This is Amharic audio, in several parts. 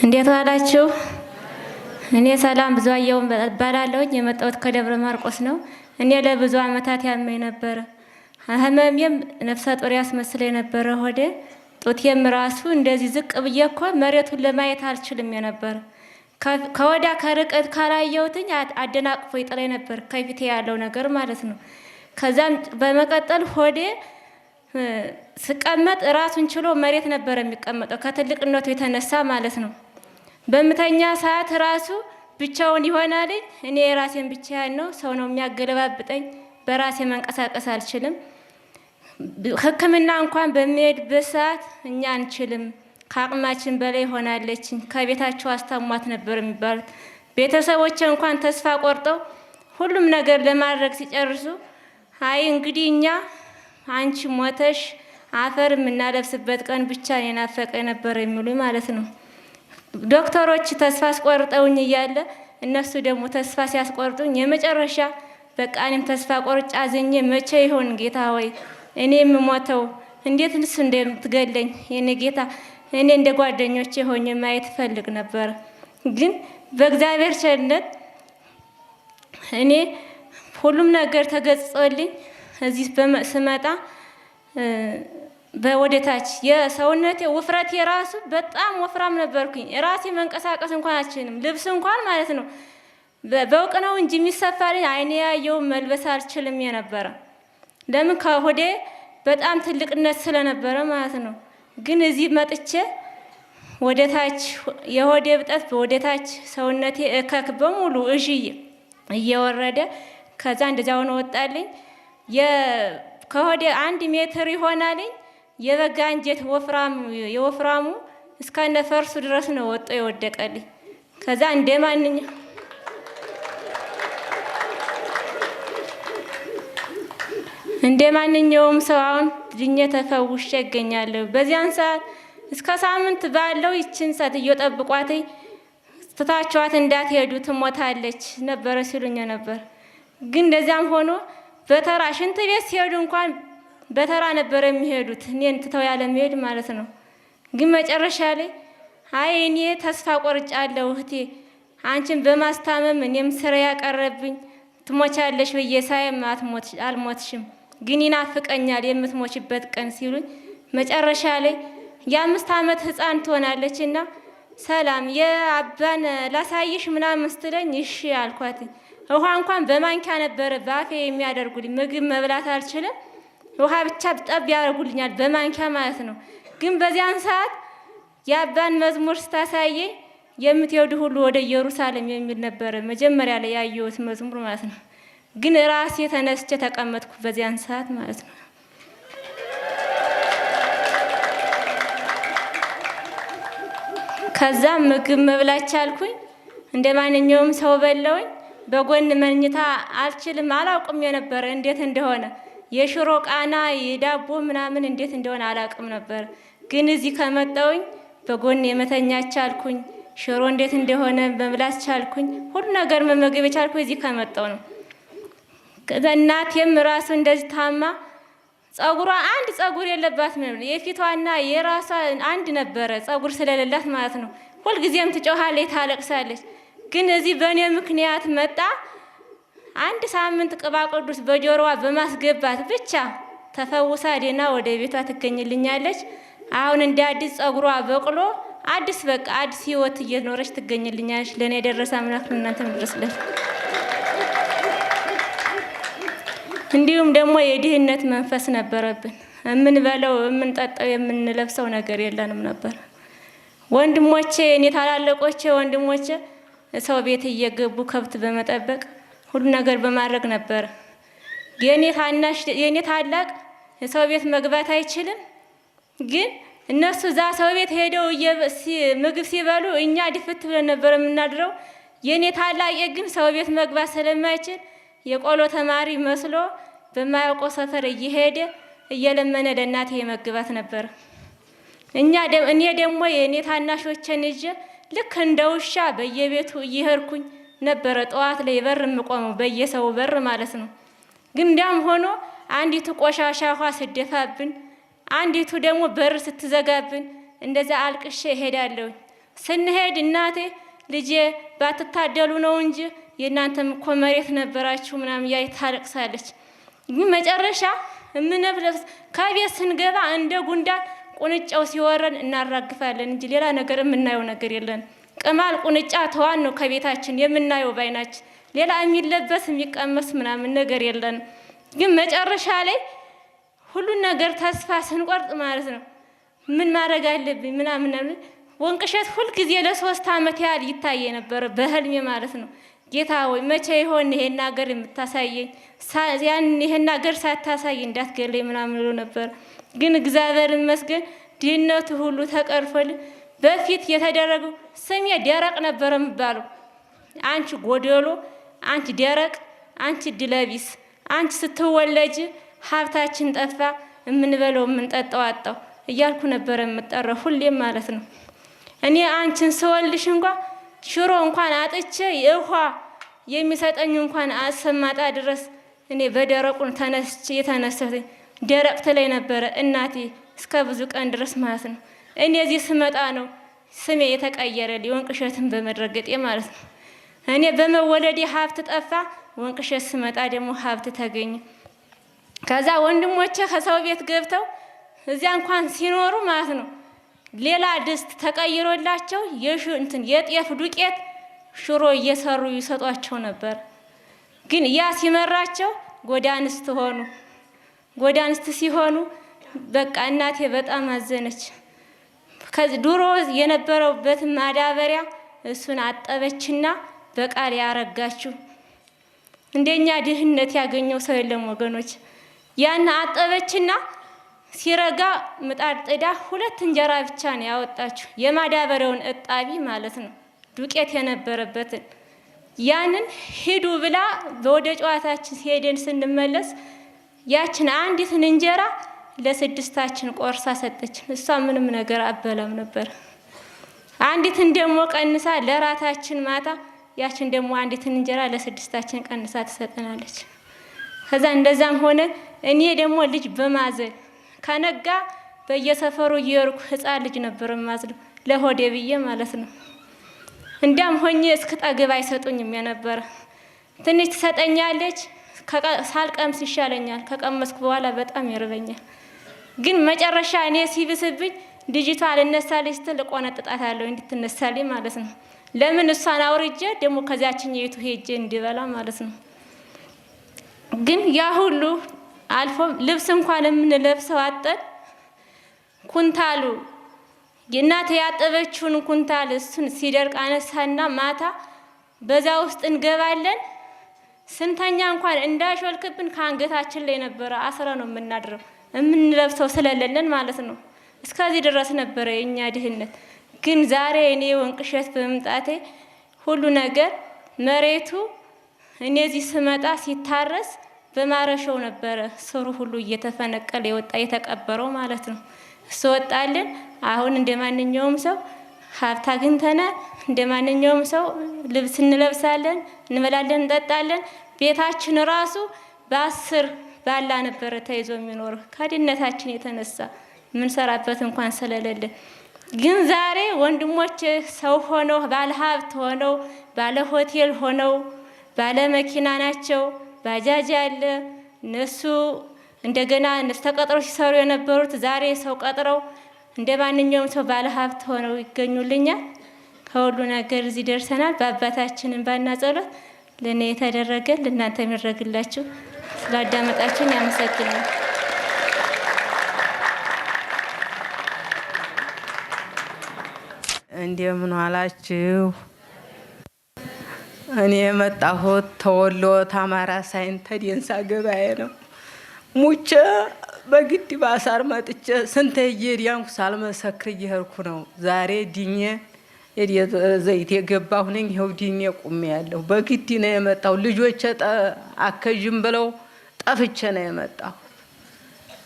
እንዴት ዋላችሁ? እኔ ሰላም ብዙአየሁ እባላለሁ። የመጣሁት ከደብረ ማርቆስ ነው። እኔ ለብዙ አመታት ያመኝ ነበር። ህመሜም ነፍሰ ጡር ያስመስለኝ ነበር። ሆዴ ጡቴም ራሱ እንደዚህ ዝቅ ብዬ እኮ መሬቱን ለማየት አልችልም ነበር። ከወዳ ከርቀት ካላየሁትኝ አደናቅፎ ይጥለኝ ነበር፣ ከፊቴ ያለው ነገር ማለት ነው። ከዛም በመቀጠል ሆዴ ስቀመጥ ራሱን ችሎ መሬት ነበር የሚቀመጠው፣ ከትልቅነቱ የተነሳ ማለት ነው። በመተኛ ሰዓት ራሱ ብቻውን ይሆናል። እኔ ራሴን ብቻዬን ነው፣ ሰው ነው የሚያገለባብጠኝ። በራሴ መንቀሳቀስ አልችልም። ሕክምና እንኳን በሚሄድበት ሰዓት እኛ አንችልም፣ ከአቅማችን በላይ ሆናለች፣ ከቤታቸው አስታሟት ነበር የሚባሉት። ቤተሰቦቼ እንኳን ተስፋ ቆርጠው ሁሉም ነገር ለማድረግ ሲጨርሱ አይ እንግዲህ እኛ አንቺ ሞተሽ አፈር የምናለብስበት ቀን ብቻ የናፈቀ ነበር የሚሉ ማለት ነው። ዶክተሮች ተስፋ አስቆርጠውኝ እያለ እነሱ ደግሞ ተስፋ ሲያስቆርጡኝ የመጨረሻ በቃ እኔም ተስፋ ቆርጬ አዝኜ መቼ ይሆን ጌታ ሆይ እኔ የምሞተው እንዴት እሱ እንደምትገለኝ የኔ ጌታ እኔ እንደ ጓደኞቼ ሆኜ ማየት ፈልግ ነበር። ግን በእግዚአብሔር ቸርነት እኔ ሁሉም ነገር ተገጽጾልኝ እዚህ ስመጣ በወደታች የሰውነቴ ውፍረቴ ራሱ በጣም ወፍራም ነበርኩኝ። ራሴ መንቀሳቀስ እንኳን አልችልም፣ ልብስ እንኳን ማለት ነው በውቅ ነው እንጂ የሚሰፋልኝ አይኔ ያየው መልበስ አልችልም የነበረ። ለምን ከሆዴ በጣም ትልቅነት ስለነበረ ማለት ነው። ግን እዚህ መጥቼ ወደታች የሆዴ ብጠት ወደታች ሰውነቴ እከክ በሙሉ እሺ እየወረደ ከዛ እንደዛው ነው ወጣልኝ። ከሆዴ 1 ሜትር ይሆናልኝ የበጋ አንጀት የወፍራሙ እስከነ ፈርሱ ድረስ ነው ወጥቶ የወደቀልኝ። ከዛ እንደማንኛውም ሰው አሁን ድኜ ተፈውሼ እገኛለሁ። በዚያን ሰዓት እስከ ሳምንት ባለው ይችን ሴትዮ ጠብቋትኝ ትታችኋት እንዳትሄዱ ትሞታለች ነበር ሲሉኝ ነበር። ግን እንደዚያም ሆኖ በተራ ሽንት ቤት ሲሄዱ እንኳን በተራ ነበር የሚሄዱት፣ እኔን ትተው ያለ መሄድ ማለት ነው። ግን መጨረሻ ላይ አይ እኔ ተስፋ ቆርጫለሁ እህቴ፣ አንቺን በማስታመም እኔም ስራ ያቀረብኝ ትሞቻለሽ ብዬ ሳይም አልሞትሽም፣ ግን ይናፍቀኛል የምትሞችበት ቀን ሲሉኝ መጨረሻ ላይ የ5 አመት ህፃን ትሆናለችና ሰላም የአባን ላሳይሽ ምናምን ስትለኝ እሺ አልኳት። ውሃ እንኳን በማንኪያ ነበር ባፌ የሚያደርጉልኝ። ምግብ መብላት አልችልም፣ ውሃ ብቻ ጠብ ያደርጉልኛል በማንኪያ ማለት ነው። ግን በዚያን ሰዓት የአባን መዝሙር ስታሳየኝ የምትሄዱ ሁሉ ወደ ኢየሩሳሌም የሚል ነበር መጀመሪያ ላይ ያየሁት መዝሙር ማለት ነው። ግን ራሴ ተነስቼ ተቀመጥኩ በዚያን ሰዓት ማለት ነው። ከዛ ምግብ መብላት ቻልኩኝ፣ እንደማንኛውም ሰው በላውኝ። በጎን መኝታ አልችልም፣ አላውቅም የነበረ እንዴት እንደሆነ የሽሮ ቃና የዳቦ ምናምን እንዴት እንደሆነ አላውቅም ነበር። ግን እዚህ ከመጣውኝ በጎን የመተኛት ቻልኩኝ፣ ሽሮ እንዴት እንደሆነ መብላት ቻልኩኝ፣ ሁሉ ነገር መመገብ ቻልኩኝ እዚህ ከመጣው ነው። ከዛ እናቴም ራሱ እንደዚህ ታማ ጸጉሯ አንድ ጸጉር የለባትም ነበር፣ የፊቷና የራሷ አንድ ነበረ ጸጉር ስለሌላት ማለት ነው። ሁልጊዜም ትጮኻለች፣ ታለቅሳለች። ግን እዚህ በእኔ ምክንያት መጣ 1 ሳምንት ቅባ ቅዱስ በጆሮዋ በማስገባት ብቻ ተፈውሳ ደህና ወደ ቤቷ ትገኝልኛለች። አሁን እንደ አዲስ ጸጉሯ በቅሎ አዲስ በቃ አዲስ ህይወት እየኖረች ትገኝልኛለች። ለኔ የደረሰ አምላክ እናንተም ድረስልኝ። እንዲሁም ደግሞ የድህነት መንፈስ ነበረብን። የምንበለው የምንጠጣው የምንለብሰው ነገር የለንም ነበር። ወንድሞቼ እኔ ታላላቆቼ ወንድሞቼ ሰው ቤት እየገቡ ከብት በመጠበቅ ሁሉ ነገር በማድረግ ነበር። የኔ ታላቅ ሰው ቤት መግባት አይችልም። ግን እነሱ እዛ ሰው ቤት ሄደው ምግብ ሲበሉ እኛ ድፍት ብለን ነበር የምናድረው። የኔ ታላቅ ግን ሰው ቤት መግባት ስለማይችል የቆሎ ተማሪ መስሎ በማያውቀው ሰፈር እየሄደ እየለመነ ለእናቴ መግባት ነበር። እኔ ደግሞ የኔ ታናሾችን ይዤ ልክ እንደ ውሻ በየቤቱ እየሄድኩኝ ነበረ ጠዋት ላይ በር የምቆመው በየሰው በር ማለት ነው። ግን እንዳም ሆኖ አንዲቱ ቆሻሻ ውሃ ስደፋብን፣ አንዲቱ ደግሞ በር ስትዘጋብን እንደዛ አልቅሼ እሄዳለሁ። ስንሄድ እናቴ ልጄ ባትታደሉ ነው እንጂ የእናንተም እኮ መሬት ነበራችሁ ምናምን ያይ ታለቅሳለች። ግን መጨረሻ ምንብለስ ከቤት ስንገባ እንደ ጉንዳን ቁንጫው ሲወረን እናራግፋለን እንጂ ሌላ ነገር የምናየው ነገር የለን። ቅማል ቁንጫ ተዋን ነው ከቤታችን የምናየው ባይናችን። ሌላ የሚለበስ የሚቀመስ ምናምን ነገር የለን። ግን መጨረሻ ላይ ሁሉን ነገር ተስፋ ስንቆርጥ ማለት ነው ምን ማድረግ አለብኝ ምናምን ወንቅሸት ሁሉ ጊዜ ለ3 አመት ያህል ይታየ ነበር በህልሜ ማለት ነው። ጌታ ሆይ መቼ ይሆን ይሄን ነገር የምታሳየኝ? ያን ይሄን ነገር ሳታሳይ እንዳትገለኝ ምናምን ብሎ ነበር። ግን እግዚአብሔር ይመስገን ድህነቱ ሁሉ ተቀርፎል። በፊት የተደረገው ስሜ ደረቅ ነበር የምባለው። አንቺ ጎደሎ፣ አንቺ ደረቅ፣ አንቺ ድለቢስ፣ አንቺ ስትወለጅ ሀብታችን ጠፋ፣ የምንበለው የምንጠጣው አጣው እያልኩ ነበር የምጠራው ሁሌም ማለት ነው። እኔ አንቺን ስወልሽ እንኳን ሽሮ እንኳን አጥቼ የውሃ የሚሰጠኝ እንኳን አሰማጣ ድረስ እኔ በደረቁን ተነስቼ የተነሳሁኝ ደረቅ ትለኝ ነበረ እናቴ እስከ ብዙ ቀን ድረስ ማለት ነው። እኔ እዚህ ስመጣ ነው ስሜ የተቀየረልኝ ወንቅሸትን በመድረገጤ ማለት ነው። እኔ በመወለዴ ሀብት ጠፋ፣ ወንቅሸት ስመጣ ደግሞ ሀብት ተገኘ። ከዛ ወንድሞቼ ከሰው ቤት ገብተው እዚያ እንኳን ሲኖሩ ማለት ነው ሌላ ድስት ተቀይሮላቸው የጤፍ ዱቄት ሽሮ እየሰሩ ይሰጧቸው ነበር። ግን ያ ሲመራቸው ጎዳንስት ሆኑ። ጎዳንስት ሲሆኑ በቃ እናቴ በጣም አዘነች። ከዚህ ድሮ የነበረውበት ማዳበሪያ እሱን አጠበችና በቃል ያረጋችሁ። እንደኛ ድህነት ያገኘው ሰው የለም ወገኖች። ያን አጠበችና ሲረጋ ምጣድ ጥዳ 2 እንጀራ ብቻ ነው ያወጣችሁ። የማዳበሪያውን እጣቢ ማለት ነው ዱቄት የነበረበትን ያንን ሂዱ ብላ ወደ ጨዋታችን ሲሄደን ስንመለስ ያችን አንዲትን እንጀራ ለ6ታችን ቆርሳ ሰጠች። እሷ ምንም ነገር አበላም ነበር። አንዲትን ደግሞ ቀንሳ ለራታችን ማታ ያችን ደግሞ አንዲትን እንጀራ ለ6ታችን ቀንሳ ትሰጠናለች። ከዛ እንደዛም ሆነ እኔ ደግሞ ልጅ በማዘል ከነጋ በየሰፈሩ እየወርኩ ህፃን ልጅ ነበር ማዝለው ለሆዴ ብዬ ማለት ነው። እንዲያም ሆኜ እስክጠግብ አይሰጡኝም የነበረ። ትንሽ ትሰጠኛለች ሳልቀምስ ይሻለኛል፣ ከቀመስኩ በኋላ በጣም ይርበኛል። ግን መጨረሻ እኔ ሲብስብኝ ልጅቷ አልነሳልኝ ስትል እቆነጥጣታለሁ እንድትነሳልኝ ማለት ነው። ለምን እሷን አውርጄ ደግሞ ከዚያችኛይቱ ሄጄ እንዲበላ ማለት ነው። ግን ያ ሁሉ አልፎ ልብስ እንኳን የምንለብሰው አጠን ኩንታሉ የእናቴ ያጠበችውን ኩንታል እሱን ሲደርቅ አነሳና ማታ በዛ ውስጥ እንገባለን። ስንተኛ እንኳን እንዳይሾልክብን ከአንገታችን ላይ ነበረ አስረ ነው የምናድረው የምንለብሰው ስለሌለን ማለት ነው። እስከዚህ ድረስ ነበረ የኛ ድህነት። ግን ዛሬ እኔ ወንቅሸት በመምጣቴ ሁሉ ነገር መሬቱ እኔ እዚህ ስመጣ ሲታረስ በማረሻው ነበረ ስሩ ሁሉ እየተፈነቀለ የወጣ የተቀበረው ማለት ነው። እሱ ወጣልን። አሁን እንደማንኛውም ሰው ሀብት አግኝተናል። እንደማንኛውም ሰው ልብስ እንለብሳለን፣ እንበላለን፣ እንጠጣለን። ቤታችን ራሱ በ10 ባላ ነበረ ተይዞ የሚኖር ከድህነታችን የተነሳ ምን ሰራበት እንኳን ስለሌለ። ግን ዛሬ ወንድሞች ሰው ሆነው ባለ ሀብት ሆነው ባለ ሆቴል ሆነው ባለ መኪና ናቸው። ባጃጅ አለ። እነሱ እንደገና ተቀጥረው ሲሰሩ የነበሩት ዛሬ ሰው ቀጥረው እንደማንኛውም ሰው ባለ ሀብት ሆነው ይገኙልኛል። ከሁሉ ነገር እዚህ ደርሰናል። በአባታችንን ባና ጸሎት ለኔ የተደረገ ለእናንተ የሚደረግላችሁ ስላዳመጣችሁኝ አመሰግናለሁ። እንደምን ዋላችሁ? እኔ የመጣሁት ተወሎ ታማራ ሳይንት ዴንሳ ገበያ ነው። ሙቼ በግድ ባሳር መጥቼ ስንት እየዲያንኩ ሳልመሰክር እየሄድኩ ነው። ዛሬ ዲኜ ዘይት የገባሁ ነኝ። ይኸው ዲኜ ቁሜ ያለሁ በግድ ነው የመጣሁ። ልጆቼ አከዥም ብለው ጠፍቼ ነው የመጣሁ።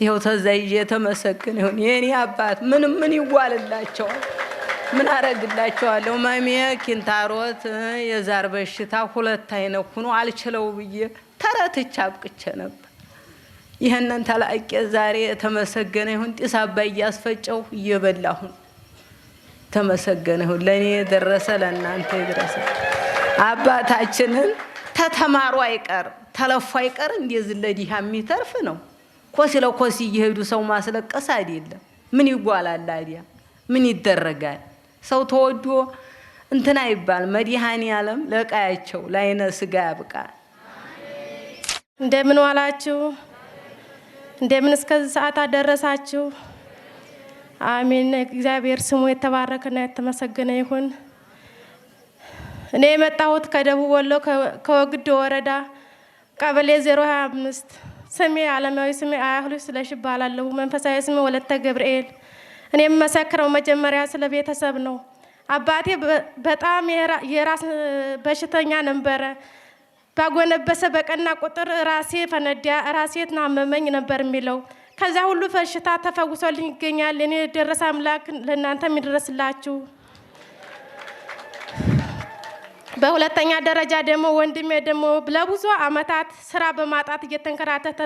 ይኸው ተዛ ይዤ ተመሰግን ይሁን የኔ አባት ምን ይዋልላቸዋል? ምን አረግላቸዋለሁ? ማሜ ኪንታሮት የዛር በሽታ 2 አይነት ሆኖ አልችለው ብዬ ተረትቼ አብቅቼ ነበር። ይሄንን ተላቄ ዛሬ የተመሰገነ ይሁን ጢስ አባይ እያስፈጨው እየበላሁ ተመሰገነ ይሁን። ለእኔ የደረሰ ለእናንተ ይድረስ። አባታችንን ተተማሩ አይቀር ተለፉ አይቀር እንደዚህ ለዲሃ የሚተርፍ ነው። ኮሲ ለኮሲ እየሄዱ ሰው ማስለቀስ አይደለም። ምን ይጓላል አይዲያ ምን ይደረጋል? ሰው ተወዶ እንትና ይባል። መድኃኔዓለም ለቃያቸው ለዓይነ ሥጋ ያብቃል። እንደምን ዋላችሁ? እንደምን እስከዚህ ሰዓት አደረሳችሁ? አሜን። እግዚአብሔር ስሙ የተባረከና የተመሰገነ ይሁን። እኔ የመጣሁት ከደቡብ ወሎ ከወግዶ ወረዳ ቀበሌ 025 ስሜ ዓለማዊ ስሜ አያህሉ ስለሽ እባላለሁ። መንፈሳዊ ስሜ ወለተ ገብርኤል። እኔ የምመሰክረው መጀመሪያ ስለ ቤተሰብ ነው። አባቴ በጣም የራስ በሽተኛ ነበረ። ባጎነበሰ በቀና ቁጥር ራሴ ፈነዳ፣ ራሴ ታመመኝ ነበር የሚለው። ከዛ ሁሉ በሽታ ተፈውሶልኝ ይገኛል። እኔ ደረሰ አምላክ ለእናንተ የሚደርስላችሁ። በሁለተኛ ደረጃ ደግሞ ወንድሜ ደግሞ ለብዙ አመታት ስራ በማጣት እየተንከራተተ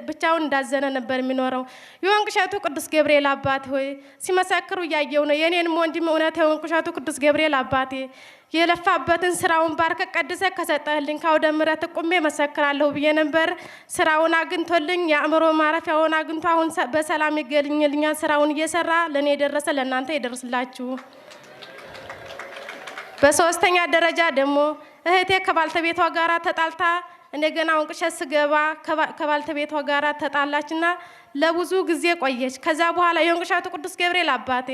ብቻውን እንዳዘነ ነበር የሚኖረው። የወንቅሸቱ ቅዱስ ገብርኤል አባት ሆይ ሲመሰክሩ እያየው ነው። የኔንም ወንድሜ እውነት የወንቅሸቱ ቅዱስ ገብርኤል አባቴ የለፋበትን ስራውን ባርከ ቀድሰ ከሰጠህልኝ ካውደ ምሕረት ቆሜ መሰክራለሁ ብዬ ነበር። ስራውን አግኝቶልኝ የአእምሮ ማረፊያውን አግኝቶ አሁን በሰላም ይገኝልኛል። ስራውን እየሰራ ለኔ የደረሰ ለእናንተ ይደርስላችሁ። በሶስተኛ ደረጃ ደግሞ እህቴ ከባልተቤቷ ጋራ ተጣልታ እንደገና ወንቅሸት ስገባ ከባልተቤቷ ጋራ ተጣላችና ለብዙ ጊዜ ቆየች። ከዛ በኋላ የወንቅሸቱ ቅዱስ ገብርኤል አባቴ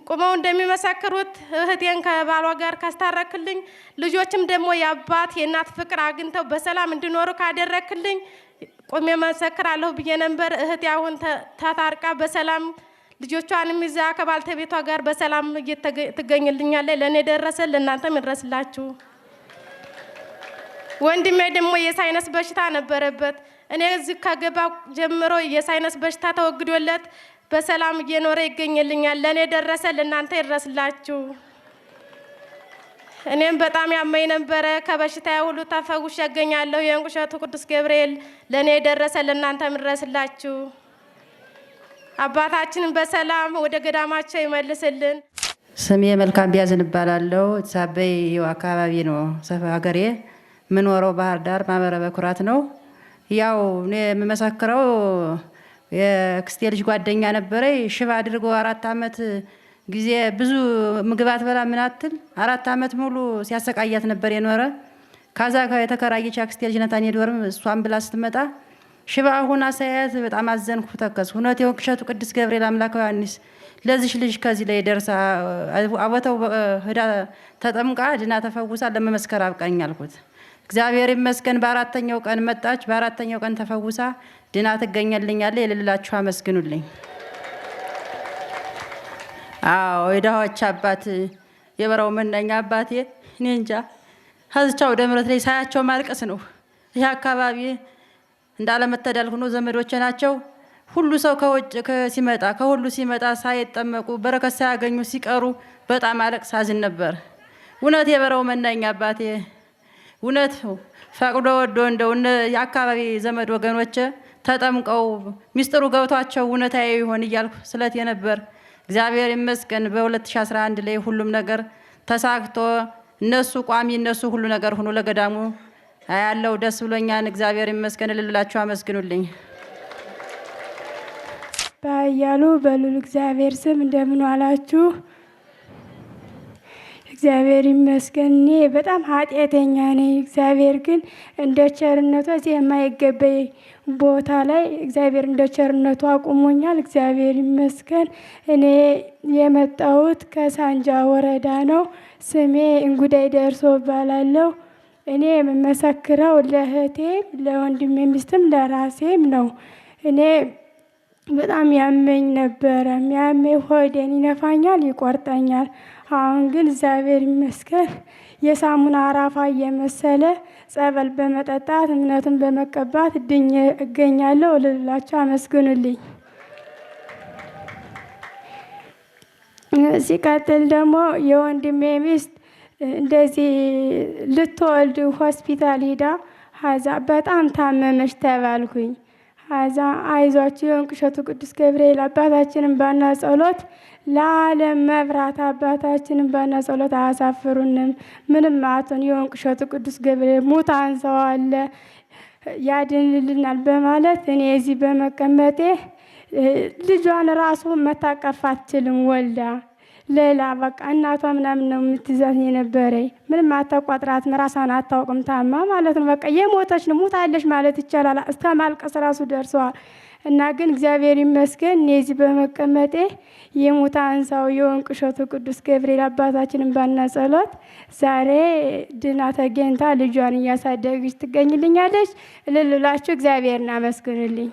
ቆመው እንደሚመሰክሩት እህቴን ከባሏ ጋር ካስታረክልኝ ልጆችም ደግሞ የአባት የእናት ፍቅር አግኝተው በሰላም እንዲኖሩ ካደረክልኝ ቆሜ መሰክራለሁ ብዬ ነበር። እህቴ አሁን ተታርቃ በሰላም ልጆቿንም ይዛ ከባልተቤቷ ጋር በሰላም ትገኝልኛለች። ለኔ ደረሰ ለእናንተም ይድረስላችሁ። ወንድሜ ደግሞ የሳይነስ በሽታ ነበረበት። እኔ እዚህ ከገባ ጀምሮ የሳይነስ በሽታ ተወግዶለት በሰላም እየኖረ ይገኝልኛል። ለኔ ደረሰ ለእናንተ ይድረስላችሁ። እኔም በጣም ያመኝ ነበረ። ከበሽታዬ ሁሉ ተፈውሼ እገኛለሁ። የወንቅሸቱ ቅዱስ ገብርኤል ለኔ ደረሰ ለእናንተም ይድረስላችሁ። አባታችንን በሰላም ወደ ገዳማቸው ይመልስልን። ስሜ መልካም ቢያዝን እባላለሁ። ሳበይ አካባቢ ነው ሀገሬ። ምኖረው ባህር ዳር ማህበረ በኩራት ነው። ያው እኔ የምመሰክረው የክስቴ ልጅ ጓደኛ ነበረ። ሽባ አድርጎ 4 አመት ጊዜ ብዙ ምግብ አትበላ ምን አትል 4 አመት ሙሉ ሲያሰቃያት ነበር የኖረ። ካዛ የተከራየች አክስቴ ልጅ ናት። እኔ ዶርም እሷን ብላ ስትመጣ ሽባ ሁና ሳያት በጣም አዘንኩ፣ ተከስኩ። እውነት የወንቅሸቱ ቅዱስ ገብርኤል አምላከ ዮሐንስ ለዚህ ልጅ ከዚህ ላይ ደርሳ አቦታው ሄዳ ተጠምቃ ድና ተፈውሳ ለመመስከር አብቃኝ አልኩት። እግዚአብሔር ይመስገን። በአራተኛው ቀን መጣች። በአራተኛው ቀን ተፈውሳ ድና ትገኛልኛለች። የሌላችሁ አመስግኑልኝ። አዎ የድሆች አባት የበረው መናኛ አባቴ እኔ እንጃ ሀዝቻው ደምረት ላይ ሳያቸው ማልቀስ ነው። ይህ አካባቢ እንዳለመተዳል ሆኖ ዘመዶች ናቸው። ሁሉ ሰው ከውጭ ሲመጣ ከሁሉ ሲመጣ ሳይጠመቁ በረከት ሳያገኙ ሲቀሩ በጣም አለቅስ አዝን ነበር። እውነት የበረው መናኛ አባቴ እውነት ፈቅዶ ወዶ እንደው የአካባቢ ዘመድ ወገኖች ተጠምቀው ሚስጥሩ ገብቷቸው እውነታዬ ይሆን እያልኩ ስለት የነበር እግዚአብሔር ይመስገን። በ2011 ላይ ሁሉም ነገር ተሳክቶ እነሱ ቋሚ እነሱ ሁሉ ነገር ሆኖ ለገዳሙ ያለው ደስ ብሎኛል። እግዚአብሔር ይመስገን። ልላችሁ አመስግኑልኝ። ባያሉ በሉል እግዚአብሔር ስም እንደምን ዋላችሁ? እግዚአብሔር ይመስገን። እኔ በጣም ኃጢአተኛ ነኝ። እግዚአብሔር ግን እንደ ቸርነቱ እዚህ የማይገባኝ ቦታ ላይ እግዚአብሔር እንደ ቸርነቱ አቁሞኛል። እግዚአብሔር ይመስገን። እኔ የመጣሁት ከሳንጃ ወረዳ ነው። ስሜ እንጉዳይ ደርሶ እባላለሁ። እኔ የምመሰክረው ለእህቴም ለወንድሜ ሚስትም ለራሴም ነው። እኔ በጣም ያመኝ ነበረ። ያመኝ ሆዴን ይነፋኛል፣ ይቆርጠኛል። አሁን ግን እግዚአብሔር ይመስገን የሳሙና አራፋ እየመሰለ ጸበል በመጠጣት እምነቱን በመቀባት ድኜ እገኛለሁ። ልላችሁ አመስግኑልኝ። ሲቀጥል ደግሞ የወንድሜ ሚስት እንደዚህ ልትወልድ ሆስፒታል ሄዳ ሀዛ በጣም ታመመች ተባልኩኝ። አይዟችሁ የወንቅ እሸቱ ቅዱስ ገብርኤል አባታችንን ባና ጸሎት ለዓለም መብራት አባታችንን ባና ጸሎት አያሳፍሩንም። ምንም አቱን የወንቅ እሸቱ ቅዱስ ገብርኤል ሙታን ሰው አለ ያድንልናል በማለት እኔ እዚህ በመቀመጤ ልጇን ራሱ መታቀፍ አትችልም ወልዳ ሌላ በቃ እናቷ ምናምን ነው የምትይዛት የነበረ ምንም አታቋጥራትም ራሷን አታውቅም ታማ ማለት ነው። በቃ የሞተች ነው ሞታለች ማለት ይቻላል። እስከ ማልቀስ ራሱ ደርሰዋል። እና ግን እግዚአብሔር ይመስገን እኔ እዚህ በመቀመጤ የሙታን ሰው የወንቅ እሸቱ ቅዱስ ገብርኤል አባታችንን ባና ጸሎት ዛሬ ድና ተገኝታ ልጇን እያሳደገች ትገኝልኛለች። እልል ብላችሁ እግዚአብሔርን አመስግኑልኝ።